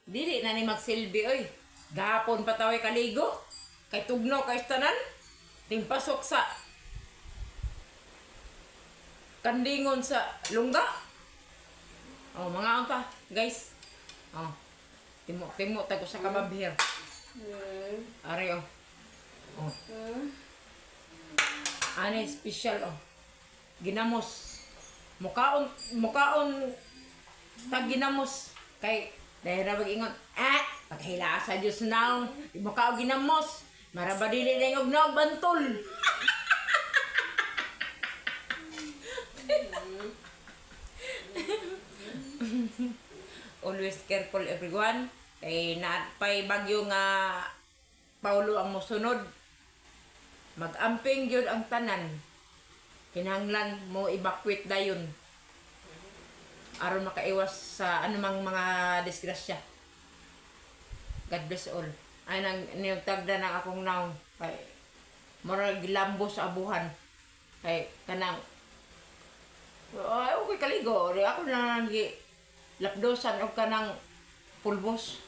Dili na ni magsilbi oy. Gahapon pa taway kaligo. Kay tugno kay tanan. Ting pasok sa kandingon sa lungga. Oh, mga unta, guys. Oh. Timo tago sa kababhir. Are oh. Oh. Ani special oh. Ginamos. Mukaon tag ginamos kay dahil ra ingon paghila sa Dios now mukaon ginamos marabadili na yung nog bantol. Always careful everyone kay naatpay bagyo nga Paulo ang mosunod. Mag-amping yun ang tanan. Kinahanglan mo evacuate dayon aron makaiwas sa anumang mga disgrasya. God bless all. Ay nang niyagtagda ng akong naong kay murag lambo sa abuhan kay kanang ay okay kaligo ako na lapdosan og kanang pulbos.